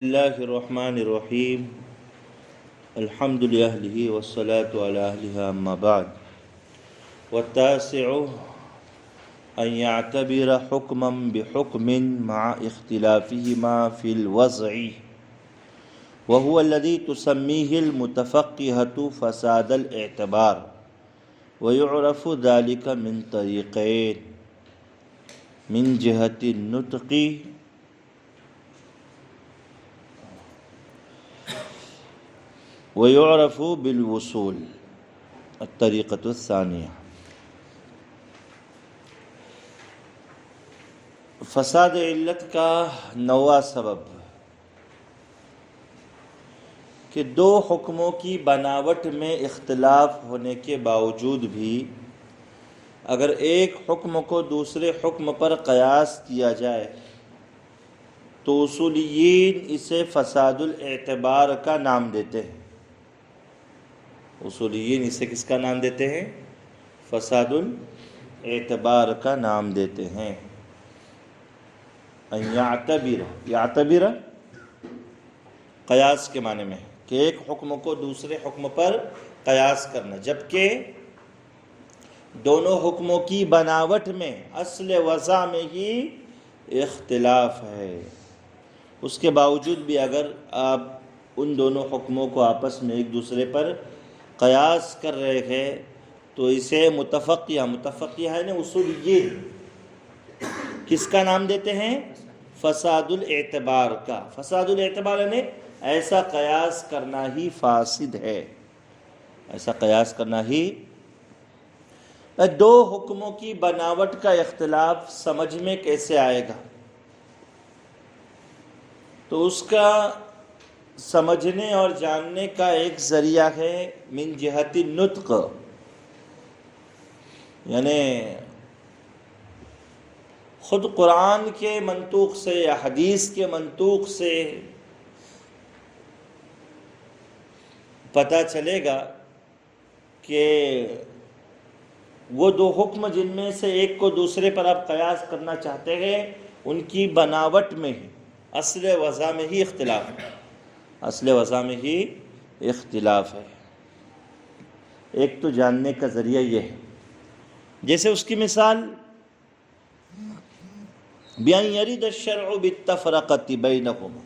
اللہ الرحمن الرحیم الحمد للہ والصلاة علی اہلہا اما بعد والتاسع ان يعتبر حکما بحکم مع اختلافہما فی الوضع وهو الذي تسميه المتفقهة فساد الاعتبار ويعرف ذلك من طریقین من جهة النطق ويعرف بالوصول الطریقۃ الثانیہ۔ فساد علت کا نواں سبب کہ دو حکموں کی بناوٹ میں اختلاف ہونے کے باوجود بھی اگر ایک حکم کو دوسرے حکم پر قیاس کیا جائے تو اصولیین اسے فساد الاعتبار کا نام دیتے ہیں۔ اصولیین اسے کس کا نام دیتے ہیں؟ فساد الاعتبار کا نام دیتے ہیں۔ ان یعتبر قیاس کے معنی میں کہ ایک حکم کو دوسرے حکم پر قیاس کرنا، جبکہ دونوں حکموں کی بناوٹ میں اصل وضع میں ہی اختلاف ہے، اس کے باوجود بھی اگر آپ ان دونوں حکموں کو آپس میں ایک دوسرے پر قیاس کر رہے ہیں تو اسے متفقیہ ہے نا اصولیین کس کا نام دیتے ہیں؟ فساد الاعتبار کا۔ فساد الاعتبار یعنی ایسا قیاس کرنا ہی فاسد ہے، ایسا قیاس کرنا ہی۔ دو حکموں کی بناوٹ کا اختلاف سمجھ میں کیسے آئے گا؟ تو اس کا سمجھنے اور جاننے کا ایک ذریعہ ہے من جہت النطق، یعنی خود قرآن کے منطوق سے یا حدیث کے منطوق سے پتہ چلے گا کہ وہ دو حکم جن میں سے ایک کو دوسرے پر آپ قیاس کرنا چاہتے ہیں ان کی بناوٹ میں ہی اصل وضع میں ہی اختلاف ہے، اصل وضع میں ہی اختلاف ہے۔ ایک تو جاننے کا ذریعہ یہ ہے، جیسے اس کی مثال بِأَنْ يَرِدَ الشَّرْعُ بِالتَّفْرَقَةِ بَيْنَهُمَا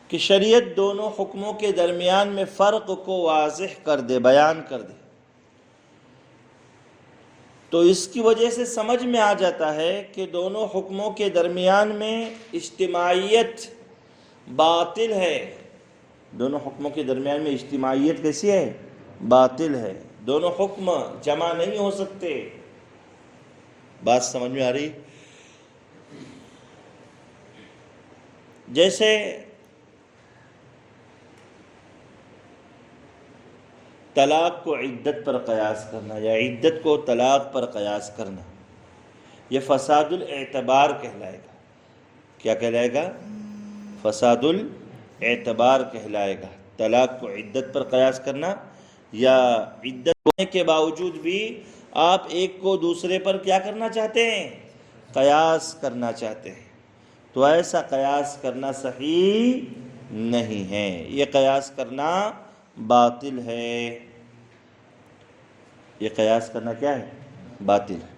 کہ شریعت دونوں حکموں کے درمیان میں فرق کو واضح کر دے، بیان کر دے، تو اس کی وجہ سے سمجھ میں آ جاتا ہے کہ دونوں حکموں کے درمیان میں اجتماعیت باطل ہے۔ دونوں حکموں کے درمیان میں اجتماعیت کیسی ہے؟ باطل ہے، دونوں حکم جمع نہیں ہو سکتے۔ بات سمجھ میں آ رہی؟ جیسے طلاق کو عدت پر قیاس کرنا یا عدت کو طلاق پر قیاس کرنا، یہ فساد الاعتبار کہلائے گا۔ کیا کہلائے گا؟ فساد الاعتبار کہلائے گا۔ طلاق کو عدت پر قیاس کرنا یا عدت ہونے کے باوجود بھی آپ ایک کو دوسرے پر کیا کرنا چاہتے ہیں؟ قیاس کرنا چاہتے ہیں، تو ایسا قیاس کرنا صحیح نہیں ہے، یہ قیاس کرنا باطل ہے۔ یہ قیاس کرنا کیا ہے؟ باطل ہے۔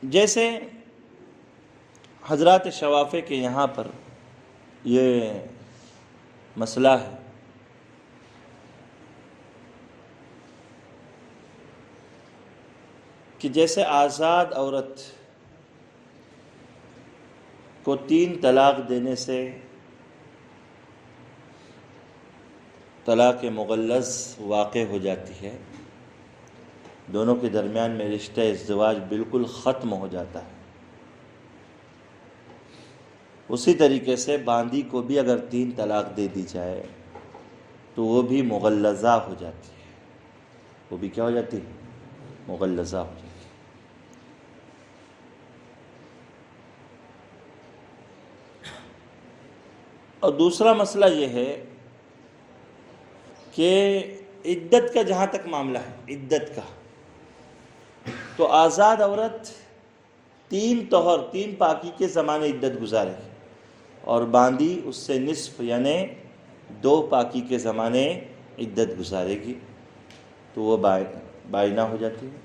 جیسے حضرات شوافع کے یہاں پر یہ مسئلہ ہے کہ جیسے آزاد عورت کو 3 طلاق دینے سے طلاق مغلظ واقع ہو جاتی ہے، دونوں کے درمیان میں رشتہ ازدواج بالکل ختم ہو جاتا ہے، اسی طریقے سے باندی کو بھی اگر 3 طلاق دے دی جائے تو وہ بھی مغلظہ ہو جاتی ہے، وہ بھی کیا ہو جاتی ہے؟ مغلظہ ہو جاتی ہے۔ اور دوسرا مسئلہ یہ ہے کہ عدت کا جہاں تک معاملہ ہے، عدت کا تو آزاد عورت 3 طہر 3 پاکی کے زمانے عدت گزارے گی، اور باندی اس سے نصف یعنی 2 پاکی کے زمانے عدت گزارے گی، تو وہ بائنہ ہو جاتی ہے۔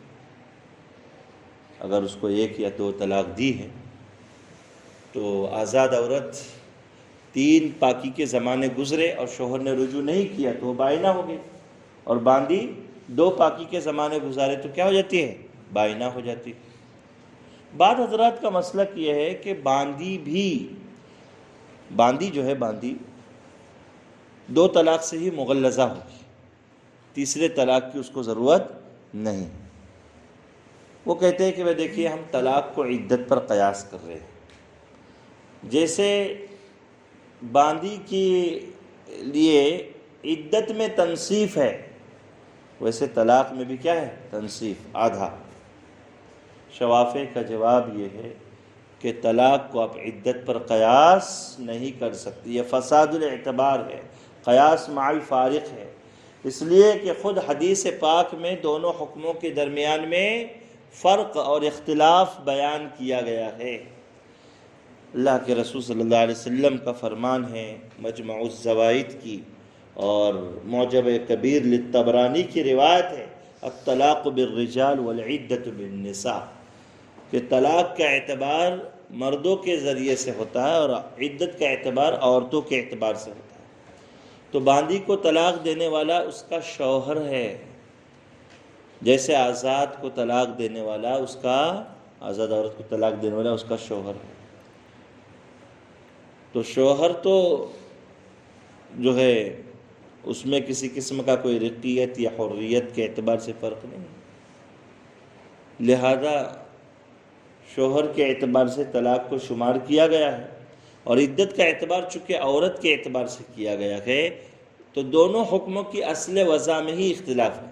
اگر اس کو 1 یا 2 طلاق دی ہے تو آزاد عورت 3 پاکی کے زمانے گزرے اور شوہر نے رجوع نہیں کیا تو وہ بائنہ ہو گئی، اور باندی 2 پاکی کے زمانے گزارے تو کیا ہو جاتی ہے؟ بائنہ ہو جاتی ہے۔ بعض حضرات کا مسلک یہ ہے کہ باندی جو ہے باندی 2 طلاق سے ہی مغلظہ ہوگی، تیسرے طلاق کی اس کو ضرورت نہیں۔ وہ کہتے ہیں کہ وہ دیکھیے ہم طلاق کو عدت پر قیاس کر رہے ہیں، جیسے باندی کے لیے عدت میں تنصیف ہے ویسے طلاق میں بھی کیا ہے؟ تنصیف، آدھا۔ شوافع کا جواب یہ ہے کہ طلاق کو آپ عدت پر قیاس نہیں کر سکتی، یہ فساد الاعتبار ہے، قیاس مع الفارق ہے، اس لیے کہ خود حدیث پاک میں دونوں حکموں کے درمیان میں فرق اور اختلاف بیان کیا گیا ہے۔ اللہ کے رسول صلی اللہ علیہ وسلم کا فرمان ہے، مجمع الزوائد کی اور معجم کبیر للطبرانی کی روایت ہے، الطلاق بالرجال والعدت بالنساء، کہ طلاق کا اعتبار مردوں کے ذریعے سے ہوتا ہے اور عدت کا اعتبار عورتوں کے اعتبار سے ہوتا ہے۔ تو باندی کو طلاق دینے والا اس کا شوہر ہے، جیسے آزاد کو طلاق دینے والا آزاد عورت کو طلاق دینے والا اس کا شوہر ہے۔ تو شوہر تو جو ہے اس میں کسی قسم کا کوئی رقیت یا حریت کے اعتبار سے فرق نہیں، لہذا شوہر کے اعتبار سے طلاق کو شمار کیا گیا ہے، اور عدت کا اعتبار چونکہ عورت کے اعتبار سے کیا گیا ہے، تو دونوں حکموں کی اصل وضع میں ہی اختلاف ہے۔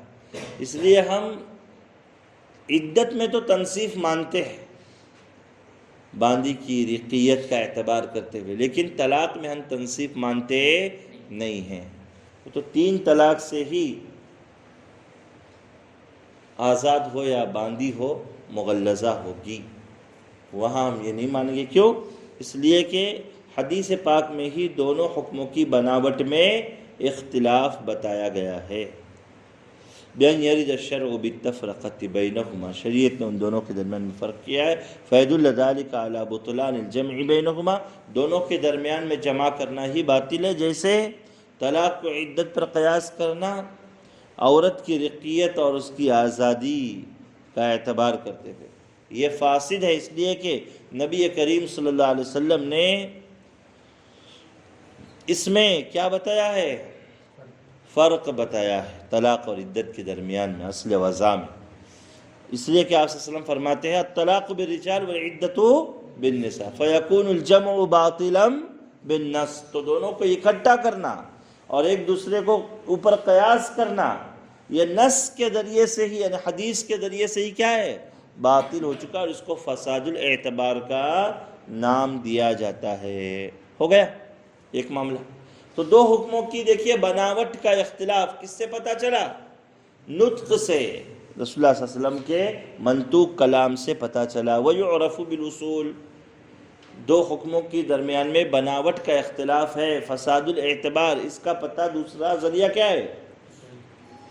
اس لیے ہم عدت میں تو تنصیف مانتے ہیں باندی کی رقیت کا اعتبار کرتے ہوئے، لیکن طلاق میں ہم تنصیف مانتے نہیں ہیں۔ تو 3 طلاق سے ہی آزاد ہو یا باندی ہو مغلظہ ہوگی، وہاں ہم یہ نہیں مانیں گے۔ کیوں؟ اس لیے کہ حدیث پاک میں ہی دونوں حکموں کی بناوٹ میں اختلاف بتایا گیا ہے۔ بأن يرد الشرع بالتفرقة بينهما، شریعت نے ان دونوں کے درمیان میں فرق کیا ہے، فيدل ذلك على بطلان الجمع بينهما، دونوں کے درمیان میں جمع کرنا ہی باطل ہے، جیسے طلاق کو عدت پر قیاس کرنا عورت کی رقیت اور اس کی آزادی کا اعتبار کرتے تھے، یہ فاسد ہے، اس لیے کہ نبی کریم صلی اللہ علیہ وسلم نے اس میں کیا بتایا ہے؟ فرق بتایا ہے طلاق اور عدت کے درمیان میں اصل وضع میں، اس لیے کہ آپ صلی اللہ علیہ وسلم فرماتے ہیں الطلاق بالرجال والعدت بالنساء فیکون الجمع باطلا بالنص، تو دونوں کو اکٹھا کرنا اور ایک دوسرے کو اوپر قیاس کرنا یہ نص کے ذریعے سے ہی یعنی حدیث کے ذریعے سے ہی کیا ہے؟ باطل ہو چکا، اور اس کو فساد الاعتبار کا نام دیا جاتا ہے۔ ہو گیا ایک معاملہ۔ تو 2 حکموں کی دیکھیے بناوٹ کا اختلاف کس سے پتہ چلا؟ نطق سے، رسول اللہ صلی اللہ علیہ وسلم کے منطوق کلام سے پتہ چلا۔ وَيُعْرَفُ بِالْأُصُولِ، 2 حکموں کی درمیان میں بناوٹ کا اختلاف ہے، فساد الاعتبار، اس کا پتہ دوسرا ذریعہ کیا ہے؟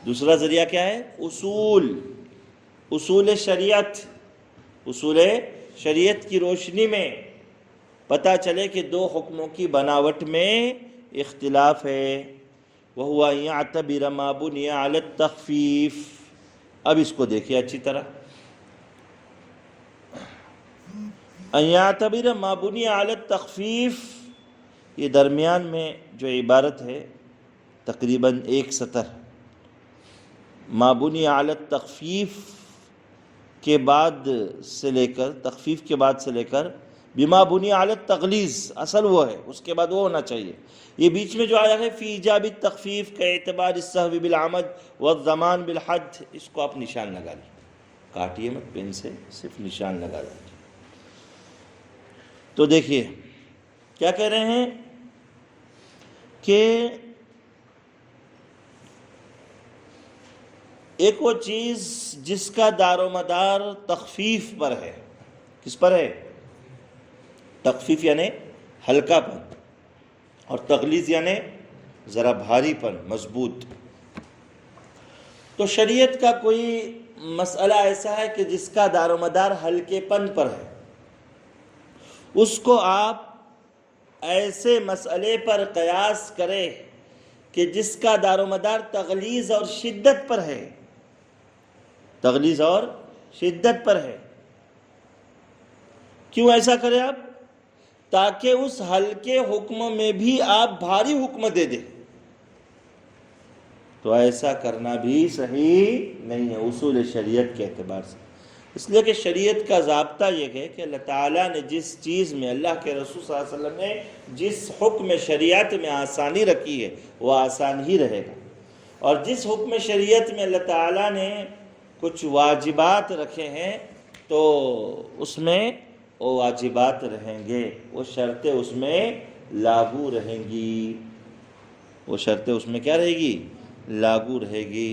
دوسرا ذریعہ کیا ہے؟ اصول شریعت کی روشنی میں پتہ چلے کہ 2 حکموں کی بناوٹ میں اختلاف ہے۔ وَهُوَ أَن يَعْتَبِرَ مَا بُنِيَ عَلَى التَّخْفِيفِ، اب اس کو دیکھیے اچھی طرح، أَن يَعْتَبِرَ مَا بُنِيَ عَلَى التَّخْفِيفِ، یہ درمیان میں جو عبارت ہے تقریباً 1 سطر، ما بنی علی التخفیف کے بعد سے لے کر تخفیف کے بعد سے لے کر بما بنی علی التغلیظ، اصل وہ ہے، اس کے بعد وہ ہونا چاہیے۔ یہ بیچ میں جو آیا ہے فی ایجاب التخفیف کا اعتبار السہو بالعمد والضمان بالحد، اس کو آپ نشان لگا لیں، کاٹیے مت پین سے، صرف نشان لگا دیں۔ تو دیکھیے کیا کہہ رہے ہیں کہ ایک وہ چیز جس کا دار و مدار تخفیف پر ہے. کس پر ہے؟ تخفیف یعنی ہلکا پن، اور تغلیظ یعنی ذرا بھاری پن، مضبوط. تو شریعت کا کوئی مسئلہ ایسا ہے کہ جس کا دار و مدار ہلکے پن پر ہے، اس کو آپ ایسے مسئلے پر قیاس کریں کہ جس کا دار و مدار تغلیظ اور شدت پر ہے. تغلیظ اور شدت پر ہے. کیوں ایسا کریں آپ؟ تاکہ اس ہلکے حکم میں بھی آپ بھاری حکم دے دیں. تو ایسا کرنا بھی صحیح نہیں ہے اصول شریعت کے اعتبار سے. اس لیے کہ شریعت کا ضابطہ یہ ہے کہ اللہ تعالیٰ نے جس چیز میں، اللہ کے رسول صلی اللہ علیہ وسلم نے جس حکم شریعت میں آسانی رکھی ہے وہ آسان ہی رہے گا، اور جس حکم شریعت میں اللہ تعالیٰ نے کچھ واجبات رکھے ہیں تو اس میں وہ واجبات رہیں گے، وہ شرطیں اس میں لاگو رہیں گی. وہ شرطیں اس میں کیا رہے گی؟ لاگو رہے گی.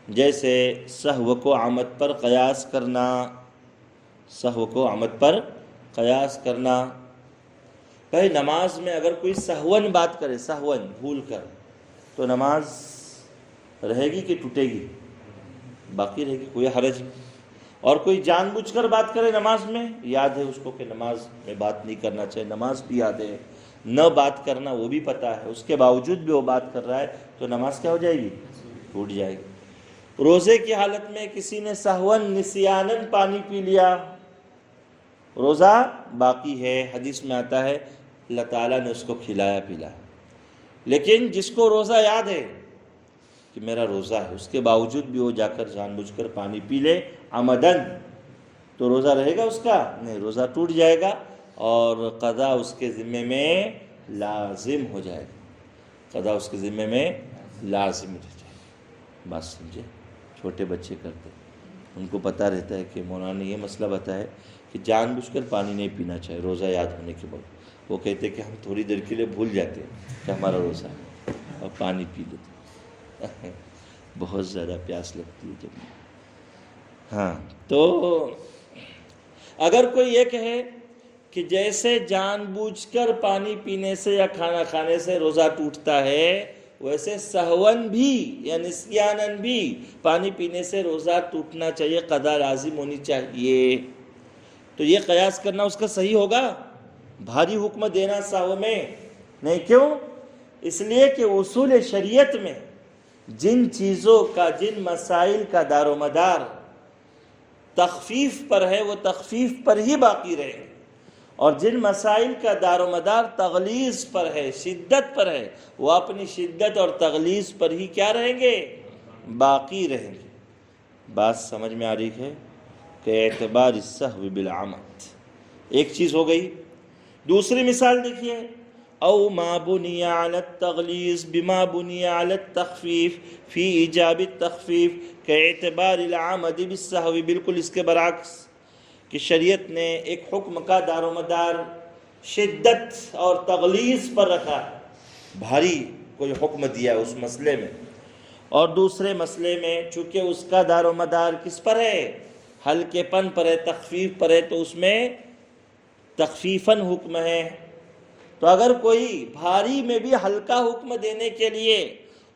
جیسے سہو کو عمد پر قیاس کرنا. سہو کو عمد پر قیاس کرنا. بھائی نماز میں اگر کوئی سہون بات کرے، سہون بھول کر، تو نماز رہے گی کہ ٹوٹے گی؟ باقی رہے گی، کوئی حرج نہیں. اور کوئی جان بوجھ کر بات کرے نماز میں، یاد ہے اس کو کہ نماز میں بات نہیں کرنا چاہیے، نماز بھی یاد ہے، نہ بات کرنا وہ بھی پتہ ہے، اس کے باوجود بھی وہ بات کر رہا ہے، تو نماز کیا ہو جائے گی؟ ٹوٹ جائے گی. روزے کی حالت میں کسی نے سہون نسیانن پانی پی لیا، روزہ باقی ہے. حدیث میں آتا ہے اللہ تعالیٰ نے اس کو کھلایا پلایا. لیکن جس کو روزہ یاد ہے کہ میرا روزہ ہے، اس کے باوجود بھی وہ جا کر جان بوجھ کر پانی پی لے عمدن، تو روزہ رہے گا اس کا؟ نہیں، روزہ ٹوٹ جائے گا اور قضا اس کے ذمے میں لازم ہو جائے گا. قضا اس کے ذمے میں لازم ہو جائے گا. بات سمجھے؟ چھوٹے بچے کرتے، ان کو پتہ رہتا ہے کہ مولانا نے یہ مسئلہ بتایا کہ جان بوجھ کر پانی نہیں پینا چاہیے روزہ یاد ہونے کے بعد. وہ کہتے کہ ہم تھوڑی دیر کے لیے بھول جاتے ہیں کہ ہمارا روزہ ہے اور پانی پی لیتے. بہت زیادہ پیاس لگتی ہے جب. ہاں، تو اگر کوئی یہ کہے کہ جیسے جان بوجھ کر پانی پینے سے یا کھانا کھانے سے روزہ ٹوٹتا ہے، ویسے سہون بھی یا نسیانن بھی پانی پینے سے روزہ ٹوٹنا چاہیے، قضا لازم ہونی چاہیے. تو یہ قیاس کرنا اس کا صحیح ہوگا؟ بھاری حکم دینا سہو میں نہیں. کیوں؟ اس لیے کہ اصول شریعت میں جن چیزوں کا، جن مسائل کا دار و مدار تخفیف پر ہے وہ تخفیف پر ہی باقی رہے گا، اور جن مسائل کا دار و مدار تغلیظ پر ہے، شدت پر ہے، وہ اپنی شدت اور تغلیظ پر ہی کیا رہیں گے؟ باقی رہیں گے. بات سمجھ میں آ رہی ہے کہ اعتبار السہو بالعمد ایک چیز ہو گئی. دوسری مثال دیکھیے، او ما بنی علی التغلیظ بما بنی علی التخفیف فی ایجاب التخفیف کاعتبار العمد بالسہو. بالکل اس کے برعکس کہ شریعت نے ایک حکم کا دار و مدار شدت اور تغلیظ پر رکھا، بھاری کوئی حکم دیا اس مسئلے میں، اور دوسرے مسئلے میں چونکہ اس کا دار و مدار کس پر ہے؟ ہلکے پن پر ہے، تخفیف پر ہے، تو اس میں تخفیفاً حکم ہے. تو اگر کوئی بھاری میں بھی ہلکا حکم دینے کے لیے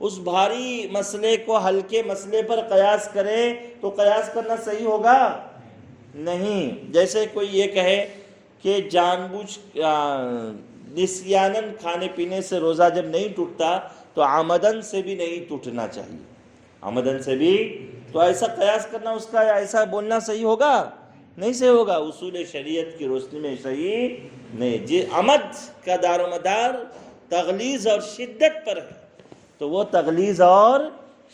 اس بھاری مسئلے کو ہلکے مسئلے پر قیاس کرے تو قیاس کرنا صحیح ہوگا؟ نہیں. جیسے کوئی یہ کہے کہ جان بوجھ نسیانن کھانے پینے سے روزہ جب نہیں ٹوٹتا تو عمدن سے بھی نہیں ٹوٹنا چاہیے. عمدن سے بھی، تو ایسا قیاس کرنا اس کا، ایسا بولنا صحیح ہوگا؟ نہیں صحیح ہوگا. اصول شریعت کی روشنی میں صحیح نہیں. جی عمد کا دار و مدار تغلیظ اور شدت پر ہے تو وہ تغلیظ اور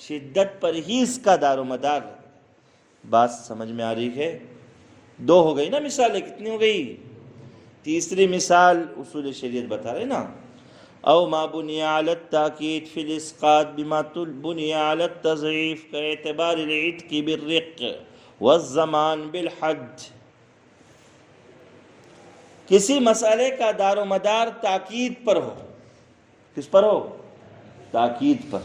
شدت پر ہی اس کا دار و مدار ہے. بات سمجھ میں آ رہی ہے؟ دو ہو گئی نا مثالیں، کتنی ہو گئی؟ تیسری مثال اصول شریعت بتا رہے نا، او ما بنی علی التاکید فی الاسقاط بما بنی علی التضعیف کاعتبار العتق بالرق والزمان بالحج. کسی مسئلے کا دار و مدار تاکید پر ہو. کس پر ہو؟ تاکید پر.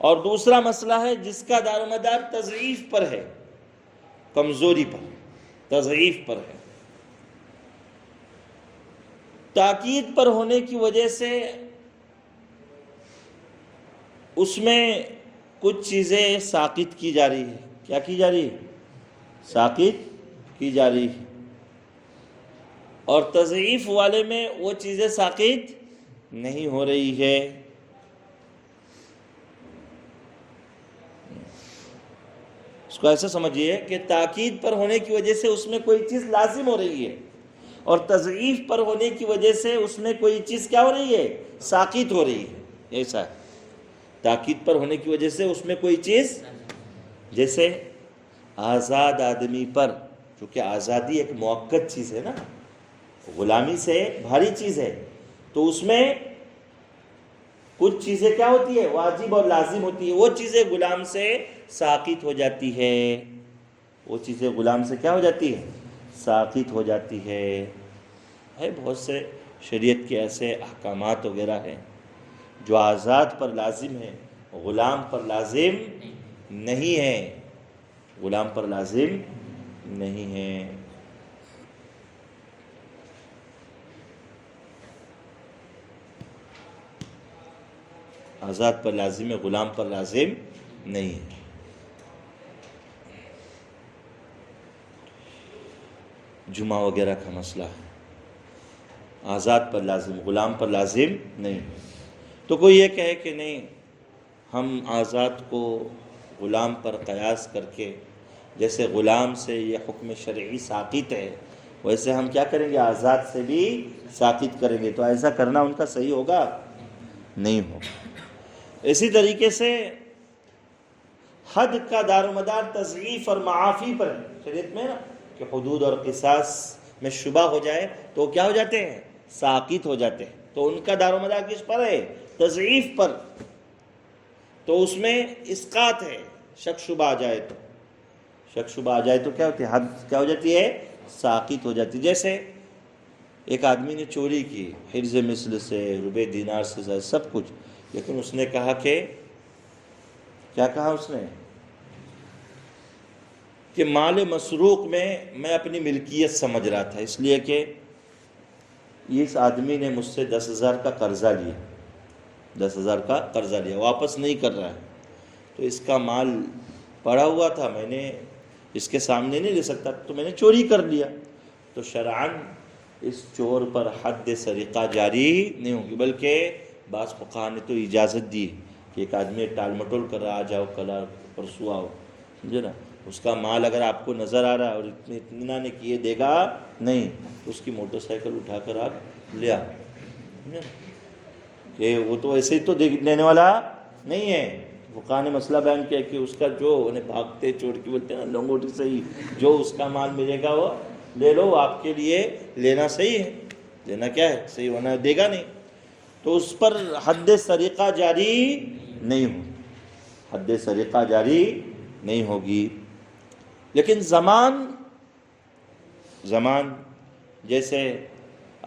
اور دوسرا مسئلہ ہے جس کا دار و مدار تضعیف پر ہے، کمزوری پر، تضعیف پر ہے، تاکید پر ہونے کی وجہ سے اس میں کچھ چیزیں ساقط کی جا رہی ہے۔ کیا کی جا رہی ہے؟ ساقط کی جا رہی ہے، اور تضعیف والے میں وہ چیزیں ساقط نہیں ہو رہی ہے۔ اس کو ایسا سمجھیے کہ تاکید پر ہونے کی وجہ سے اس میں کوئی چیز لازم ہو رہی ہے، اور تضعیف پر ہونے کی وجہ سے اس میں کوئی چیز کیا ہو رہی ہے؟ ساقط ہو رہی ہے۔ ایسا ہے، تاکید پر ہونے کی وجہ سے اس میں کوئی چیز، جیسے آزاد آدمی پر، چونکہ آزادی ایک موقت چیز ہے نا، غلامی سے بھاری چیز ہے، تو اس میں کچھ چیزیں کیا ہوتی ہے؟ واجب اور لازم ہوتی ہے، وہ چیزیں غلام سے ساقط ہو جاتی ہے، وہ چیزیں غلام سے کیا ہو جاتی ہے؟ ساقط ہو جاتی ہے۔ بہت سے شریعت کے ایسے احکامات وغیرہ ہیں جو آزاد پر لازم ہے، غلام پر لازم نہیں ہے، غلام پر لازم نہیں ہے۔ آزاد پر لازم ہے، غلام پر لازم نہیں ہے۔ جمعہ وغیرہ کا مسئلہ ہے، آزاد پر لازم، غلام پر لازم نہیں۔ تو کوئی یہ کہے کہ نہیں، ہم آزاد کو غلام پر قیاس کر کے، جیسے غلام سے یہ حکم شرعی ساقط ہے، ویسے ہم کیا کریں گے؟ آزاد سے بھی ساقط کریں گے، تو ایسا کرنا ان کا صحیح ہوگا؟ نہیں ہوگا۔ اسی طریقے سے حد کا دار و مدار تضعیف اور معافی پر ہے شریعت میں نا، کہ حدود اور قصاص میں شبہ ہو جائے تو کیا ہو جاتے ہیں؟ ساقط ہو جاتے ہیں۔ تو ان کا دار و مدار کس پر ہے؟ تضعیف پر۔ تو اس میں اسقاط ہے، شک شبہ آ جائے تو، شک شبہ آ جائے تو کیا ہوتی ہے؟ حد کیا ہو جاتی ہے؟ ساقط ہو جاتی ہے۔ جیسے ایک آدمی نے چوری کی، حرز مثل سے، ربع دینار سے، سب کچھ، لیکن اس نے کہا کہ، کیا کہا اس نے؟ کہ مال مسروق میں اپنی ملکیت سمجھ رہا تھا، اس لیے کہ اس آدمی نے مجھ سے 10,000 کا قرضہ لیا، 10,000 کا قرضہ لیا، واپس نہیں کر رہا ہے، تو اس کا مال پڑا ہوا تھا، میں نے اس کے سامنے نہیں لے سکتا، تو میں نے چوری کر لیا۔ تو شرعاً اس چور پر حد سرقہ جاری نہیں ہوگی، بلکہ بعض فقہا نے تو اجازت دی کہ ایک آدمی ٹال مٹول کر رہا، آ جاؤ کل پرسوں آؤ، سمجھے نا، اس کا مال اگر آپ کو نظر آ رہا ہے اور اتنے اطمینان کیے دے گا نہیں، تو اس کی موٹر سائیکل اٹھا کر آپ لے آ، کہ وہ تو ایسے ہی تو دینے والا نہیں ہے۔ فقہا نے مسئلہ بیان کیا کہ اس کا جو بھاگتے چور کی بولتے ہیں نا، لنگوٹی سے ہی جو اس کا مال ملے گا وہ لے لو، آپ کے لیے لینا صحیح ہے، لینا کیا ہے؟ صحیح ہونا، دے گا نہیں، تو اس پر حد سرقہ جاری نہیں ہوگی، حد سرقہ جاری نہیں ہوگی۔ لیکن زمان جیسے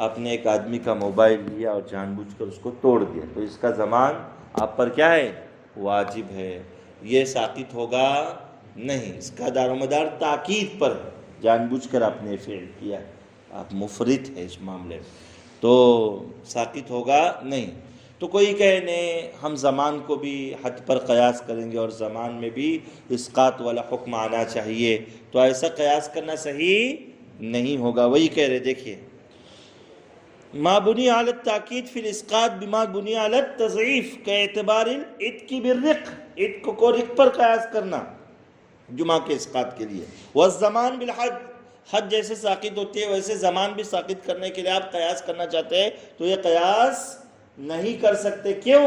آپ نے ایک آدمی کا موبائل لیا اور جان بوجھ کر اس کو توڑ دیا، تو اس کا زمان آپ پر کیا ہے؟ واجب ہے، یہ ساقط ہوگا نہیں، اس کا دار و مدار تاکید پر ہے، جان بوجھ کر آپ نے فعل کیا، آپ مفرط ہے اس معاملے میں، تو ساقط ہوگا نہیں۔ تو کوئی کہے نہیں، ہم زمان کو بھی حد پر قیاس کریں گے اور زمان میں بھی اسقاط والا حکم آنا چاہیے، تو ایسا قیاس کرنا صحیح نہیں ہوگا۔ وہی کہہ رہے، دیکھیے، ما بنی علی التاکید فی الاسقاط بما بنی علی التضعیف کاعتبار الاتق بالرق، اتق کو رق پر قیاس کرنا جمعہ کے اسقاط کے لیے، والزمان بالحد، حد جیسے ساقط ہوتی ہے ویسے زمان بھی ساقط کرنے کے لیے آپ قیاس کرنا چاہتے ہیں، تو یہ قیاس نہیں کر سکتے۔ کیوں؟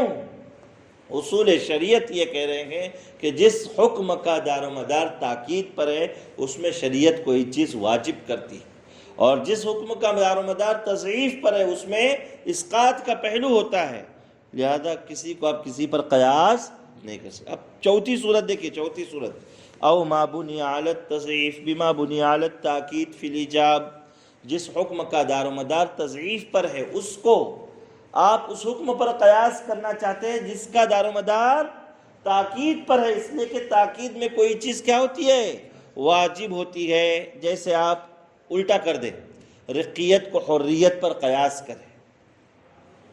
اصول شریعت یہ کہہ رہے ہیں کہ جس حکم کا دار و مدار تاکید پر ہے اس میں شریعت کوئی چیز واجب کرتی ہے، اور جس حکم کا دار و مدار تضعیف پر ہے اس میں اسقاط کا پہلو ہوتا ہے، لہذا کسی کو آپ کسی پر قیاس نہیں کر سکتے۔ اب چوتھی صورت دیکھیے، چوتھی صورت، او ما بنی علی التضعیف بما بنی علی التاکید فی الایجاب، جس حکم کا دار و مدار تضعیف پر ہے اس کو آپ اس حکم پر قیاس کرنا چاہتے ہیں جس کا دار و مدار تاکید پر ہے، اس لیے کہ تاکید میں کوئی چیز کیا ہوتی ہے؟ واجب ہوتی ہے۔ جیسے آپ الٹا کر دیں، رقیت کو حریت پر قیاس کریں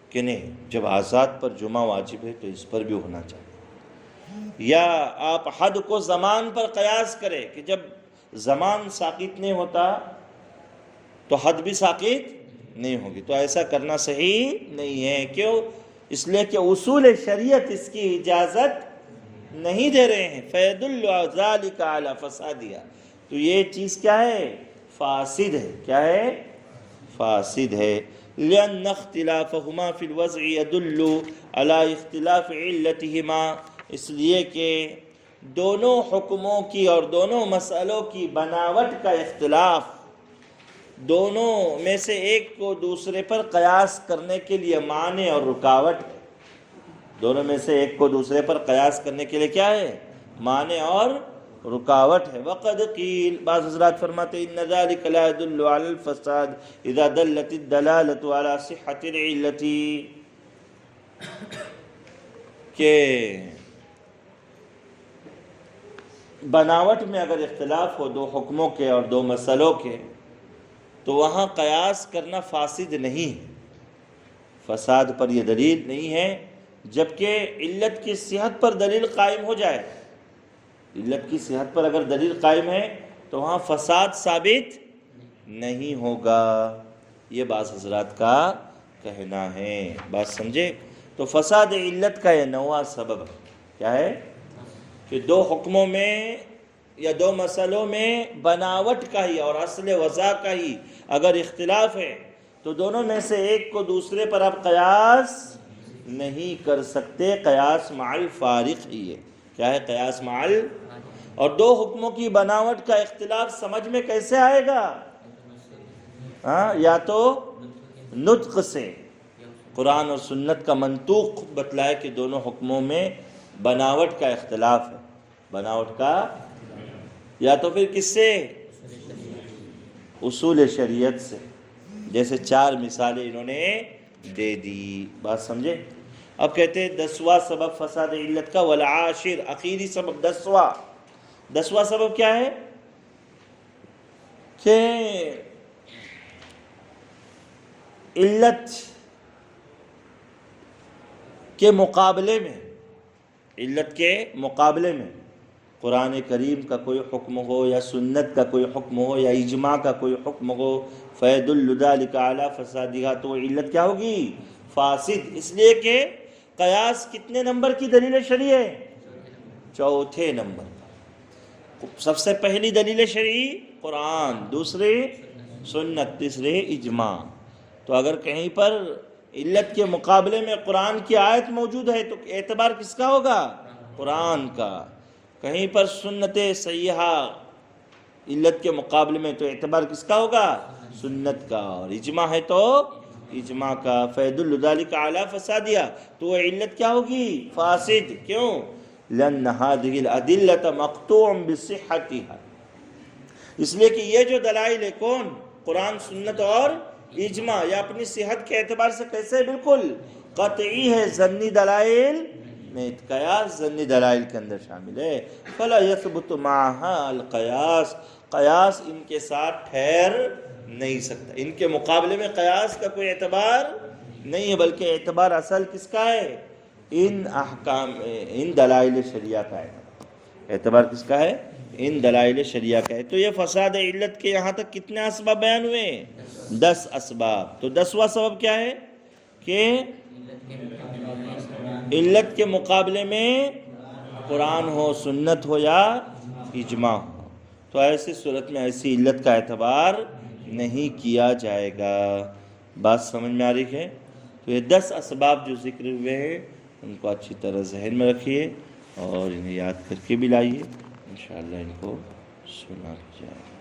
کہ نہیں، جب آزاد پر جمعہ واجب ہے تو اس پر بھی ہونا چاہیے۔ یا آپ حد کو زمان پر قیاس کریں کہ جب زمان ساقط نہیں ہوتا تو حد بھی ساقط نہیں ہوگی، تو ایسا کرنا صحیح نہیں ہے۔ کیوں؟ اس لیے کہ اصول شریعت اس کی اجازت نہیں دے رہے ہیں۔ فَيَدُلُّ ذَلِكَ عَلَى فَسَادِهَا، تو یہ چیز کیا ہے؟ فاسد ہے۔ کیا ہے؟ فاسد ہے۔ لِأَنَّ اخْتِلَافَهُمَا فِي الْوَضْعِ يَدُلُّ عَلَى اخْتِلَافِ عِلَّتِهِمَا، اس لیے کہ دونوں حکموں کی اور دونوں مسئلوں کی بناوٹ کا اختلاف دونوں میں سے ایک کو دوسرے پر قیاس کرنے کے لیے مانع اور رکاوٹ ہے۔ دونوں میں سے ایک کو دوسرے پر قیاس کرنے کے لیے کیا ہے؟ مانع اور رکاوٹ ہے۔ وقد قیل، بعض حضرات فرماتے ہیں ان ذلك لا يدل على الفساد اذا دلت الدلالة على صحة العلة، کہ بناوٹ میں اگر اختلاف ہو دو حکموں کے اور دو مسئلوں کے تو وہاں قیاس کرنا فاسد نہیں ہے، فساد پر یہ دلیل نہیں ہے، جبکہ علت کی صحت پر دلیل قائم ہو جائے، علت کی صحت پر اگر دلیل قائم ہے تو وہاں فساد ثابت نہیں ہوگا۔ یہ بعض حضرات کا کہنا ہے، بات سمجھے؟ تو فساد علت کا یہ نواں سبب ہے۔ کیا ہے؟ کہ دو حکموں میں یا دو مسئلوں میں بناوٹ کا ہی اور اصل وضع کا ہی اگر اختلاف ہے تو دونوں میں سے ایک کو دوسرے پر آپ قیاس نہیں کر سکتے۔ قیاس مع الفارق ہی ہے۔ کیا ہے؟ قیاس مع اور دو حکموں کی بناوٹ کا اختلاف سمجھ میں کیسے آئے گا؟ یا تو نطق سے، قرآن اور سنت کا منطوق بتلائے کہ دونوں حکموں میں بناوٹ کا اختلاف ہے، بناوٹ کا، یا تو پھر کس سے؟ اصول شریعت سے، جیسے چار مثالیں انہوں نے دے دی۔ بات سمجھے؟ اب کہتے ہیں 10واں سبب فساد علت کا، والعاشر، آخری سبب، 10واں سبب کیا ہے؟ کہ علت کے مقابلے میں، علت کے مقابلے میں قرآن کریم کا کوئی حکم ہو یا سنت کا کوئی حکم ہو یا اجماع کا کوئی حکم ہو، فَيَدُلُّ ذَلِكَ عَلَى فَسَادِهَا، تو علت کیا ہوگی؟ فاسد۔ اس لیے کہ قیاس کتنے نمبر کی دلیل شرعی ہے؟ چوتھے نمبر۔ سب سے پہلی دلیل شرعی قرآن، دوسری سنت، تیسرے اجماع۔ تو اگر کہیں پر علت کے مقابلے میں قرآن کی آیت موجود ہے تو اعتبار کس کا ہوگا؟ قرآن کا۔ کہیں پر سنت صحیحہ علت کے مقابلے میں تو اعتبار کس کا ہوگا؟ سنت کا۔ اور اجماع ہے تو اجماع کا۔ فَيَدُلُّ ذَلِكَ عَلَى فَسَادِهَا، تو وہ علت کیا ہوگی؟ فاسد۔ کیوں؟ لَأَنَّ هَذِهِ الْأَدِلَّةَ مَقْطُوعٌ بِصِحَّتِهَا، اس لیے کہ یہ جو دلائل ہے، کون؟ قرآن، سنت اور اجماع، یا اپنی صحت کے اعتبار سے کیسے بالکل قطعی ہے، ضمنی دلائل میں، قیاس ضمنی دلائل کے اندر شامل ہے۔ فَلَا يَثْبُتُ مَعَهَا الْقِيَاسُ، قیاس ان کے ساتھ ٹھہر نہیں سکتا، ان کے مقابلے میں قیاس کا کوئی اعتبار نہیں ہے، بلکہ اعتبار اصل کس کا ہے؟ ان احکام، ان دلائل شریعہ کا ہے۔ اعتبار کس کا ہے؟ ان دلائل شریعہ کا ہے۔ تو یہ فساد علت کے یہاں تک کتنے اسباب بیان ہوئے؟ 10 اسباب۔ تو 10واں سبب کیا ہے؟ کہ علت کے مقابلے میں قرآن ہو، سنت ہو یا اجماع ہو، تو ایسی صورت میں ایسی علت کا اعتبار نہیں کیا جائے گا۔ بات سمجھ میں آ رہی ہے؟ تو یہ 10 اسباب جو ذکر ہوئے ہیں ان کو اچھی طرح ذہن میں رکھیے اور انہیں یاد کر کے بھی لائیے، انشاءاللہ ان کو سنا جائے گا۔